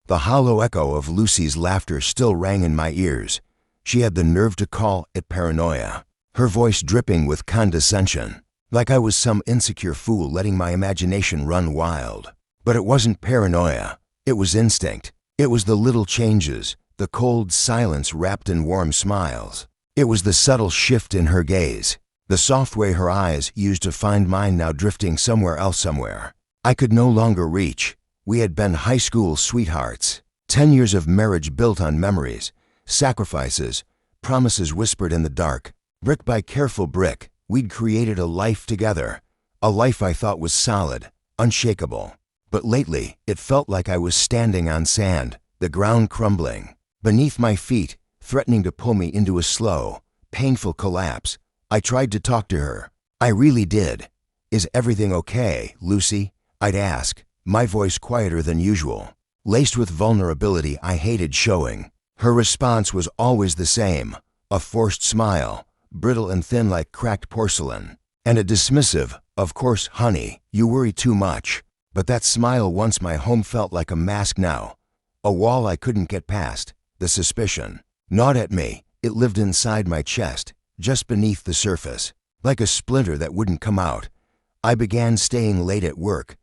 The hollow echo of Lucy's laughter still rang in my ears. She had the nerve to call it paranoia, her voice dripping with condescension, like I was some insecure fool letting my imagination run wild. But it wasn't paranoia. It was instinct. It was the little changes, the cold silence wrapped in warm smiles. It was the subtle shift in her gaze, the soft way her eyes used to find mine now drifting somewhere else somewhere. I could no longer reach. We had been high school sweethearts. 10 years of marriage built on memories, sacrifices, promises whispered in the dark. Brick by careful brick, we'd created a life together. A life I thought was solid, unshakable. But lately, it felt like I was standing on sand, the ground crumbling beneath my feet, threatening to pull me into a slow, painful collapse. I tried to talk to her. I really did. "Is everything okay, Lucy?" I'd ask, my voice quieter than usual, laced with vulnerability I hated showing. Her response was always the same, a forced smile, brittle and thin like cracked porcelain, and a dismissive, "Of course, honey, you worry too much." But that smile once my home felt like a mask now, a wall I couldn't get past. The suspicion gnawed at me. It lived inside my chest, just beneath the surface, like a splinter that wouldn't come out. I began staying late at work,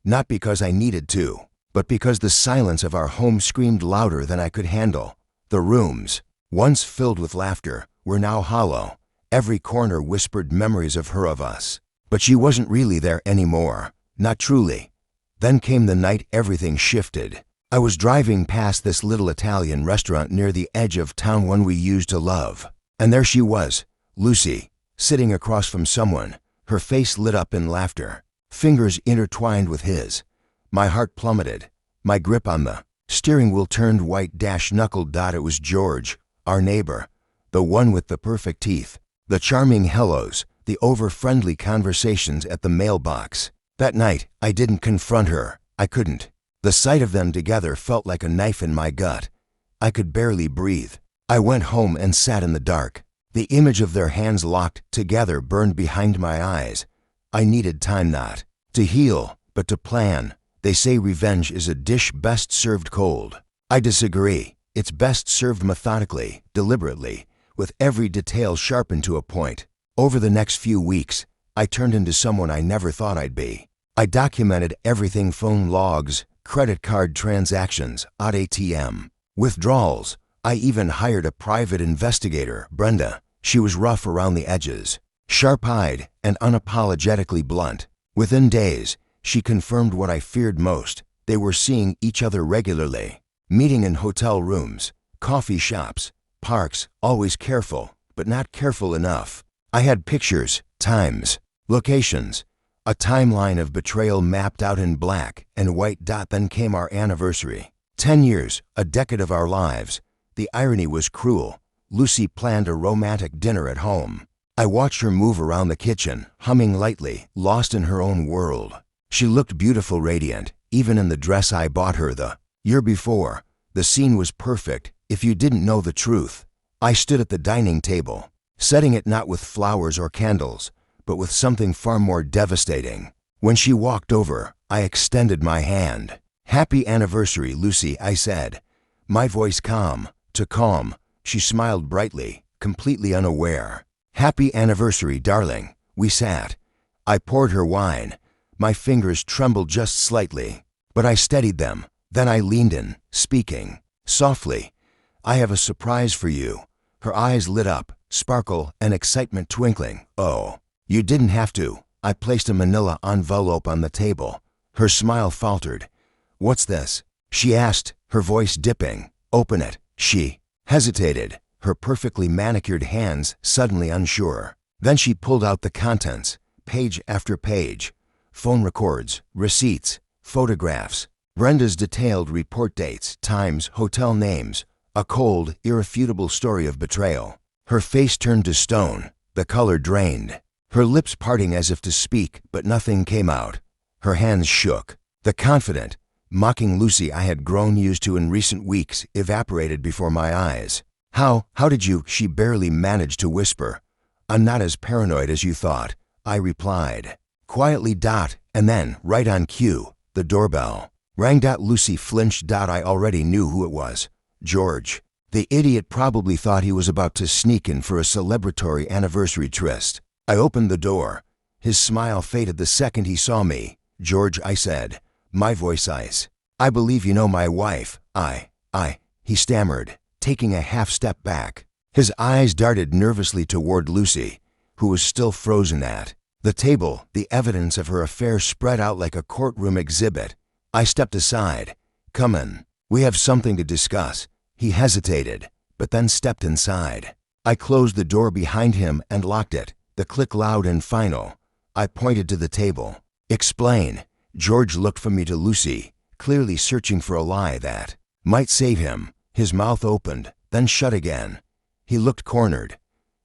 not because I needed to, but because the silence of our home screamed louder than I could handle. The rooms, once filled with laughter, were now hollow. Every corner whispered memories of her, of us. But she wasn't really there anymore, not truly. Then came the night everything shifted. I was driving past this little Italian restaurant near the edge of town, one we used to love. And there she was, Lucy, sitting across from someone, her face lit up in laughter, fingers intertwined with his. My heart plummeted. My grip on the steering wheel turned white. Knuckled. It was George, our neighbor, the one with the perfect teeth, the charming hellos, the over-friendly conversations at the mailbox. That night, I didn't confront her. I couldn't. The sight of them together felt like a knife in my gut. I could barely breathe. I went home and sat in the dark. The image of their hands locked together burned behind my eyes. I needed time, not to heal, but to plan. They say revenge is a dish best served cold. I disagree. It's best served methodically, deliberately, with every detail sharpened to a point. Over the next few weeks, I turned into someone I never thought I'd be. I documented everything: phone logs, credit card transactions, odd ATM withdrawals. I even hired a private investigator, Brenda. She was rough around the edges, sharp-eyed and unapologetically blunt. Within days, she confirmed what I feared most. They were seeing each other regularly, meeting in hotel rooms, coffee shops, parks, always careful, but not careful enough. I had pictures, times, locations, a timeline of betrayal mapped out in black and white. Then came our anniversary. 10 years, a decade of our lives. The irony was cruel. Lucy planned a romantic dinner at home. I watched her move around the kitchen, humming lightly, lost in her own world. She looked beautiful, radiant, even in the dress I bought her the year before. The scene was perfect, if you didn't know the truth. I stood at the dining table, setting it not with flowers or candles, but with something far more devastating. When she walked over, I extended my hand. "Happy anniversary, Lucy," I said, my voice calm. To calm, she smiled brightly, completely unaware. "Happy anniversary, darling." We sat. I poured her wine. My fingers trembled just slightly, but I steadied them. Then I leaned in, speaking softly. "I have a surprise for you." Her eyes lit up, sparkle and excitement twinkling. "Oh, you didn't have to." I placed a manila envelope on the table. Her smile faltered. "What's this?" she asked, her voice dipping. "Open it." She hesitated, her perfectly manicured hands suddenly unsure. Then she pulled out the contents, page after page. Phone records, receipts, photographs, Brenda's detailed report dates, times, hotel names. A cold, irrefutable story of betrayal. Her face turned to stone, the color drained. Her lips parting as if to speak, but nothing came out. Her hands shook. The confident, mocking Lucy I had grown used to in recent weeks evaporated before my eyes. How did you?" she barely managed to whisper. "I'm not as paranoid as you thought," I replied. Quietly. And then, right on cue, the doorbell Rang. Lucy flinched. I already knew who it was. George. The idiot probably thought he was about to sneak in for a celebratory anniversary tryst. I opened the door. His smile faded the second he saw me. George, I said, my voice ice. I believe you know my wife. He stammered, taking a half step back. His eyes darted nervously toward Lucy, who was still frozen at the table, the evidence of her affair spread out like a courtroom exhibit. I stepped aside. Come in. We have something to discuss. He hesitated, but then stepped inside. I closed the door behind him and locked it, the click loud and final. I pointed to the table. Explain. George looked from me to Lucy, clearly searching for a lie that might save him. His mouth opened, then shut again. He looked cornered,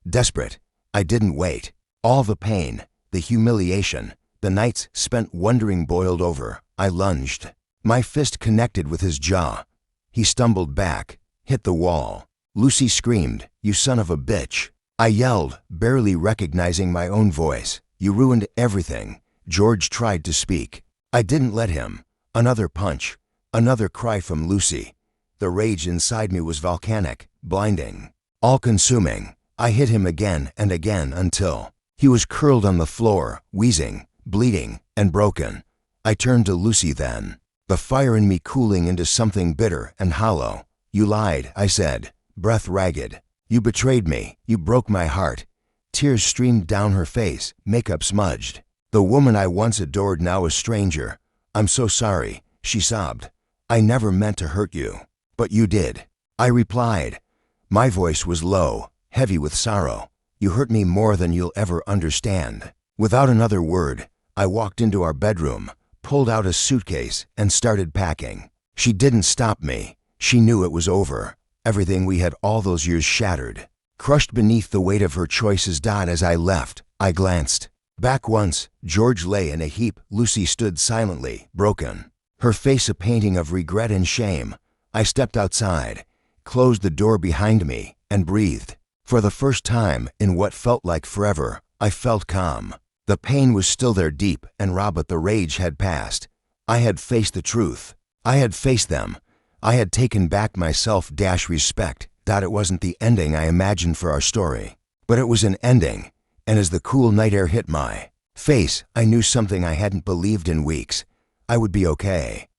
desperate. I didn't wait. All the pain, the humiliation, the nights spent wondering boiled over. I lunged. My fist connected with his jaw. He stumbled back, hit the wall. Lucy screamed, "You son of a bitch." I yelled, barely recognizing my own voice. "You ruined everything." George tried to speak. I didn't let him. Another punch, another cry from Lucy. The rage inside me was volcanic, blinding, all-consuming. I hit him again and again until he was curled on the floor, wheezing, bleeding, and broken. I turned to Lucy then, the fire in me cooling into something bitter and hollow. "You lied," I said, breath ragged. "You betrayed me. You broke my heart." Tears streamed down her face, makeup smudged. The woman I once adored, now a stranger. "I'm so sorry," she sobbed. "I never meant to hurt you." "But you did," I replied. My voice was low, heavy with sorrow. "You hurt me more than you'll ever understand." Without another word, I walked into our bedroom, pulled out a suitcase, and started packing. She didn't stop me. She knew it was over. Everything we had all those years shattered, crushed beneath the weight of her choices. As I left, I glanced back once. George lay in a heap. Lucy stood silently, broken, her face a painting of regret and shame. I stepped outside, closed the door behind me, and breathed. For the first time in what felt like forever, I felt calm. The pain was still there, deep and raw, but the rage had passed. I had faced the truth. I had faced them. I had taken back my self-respect. It wasn't the ending I imagined for our story, but it was an ending. And as the cool night air hit my face, I knew something I hadn't believed in weeks. I would be okay.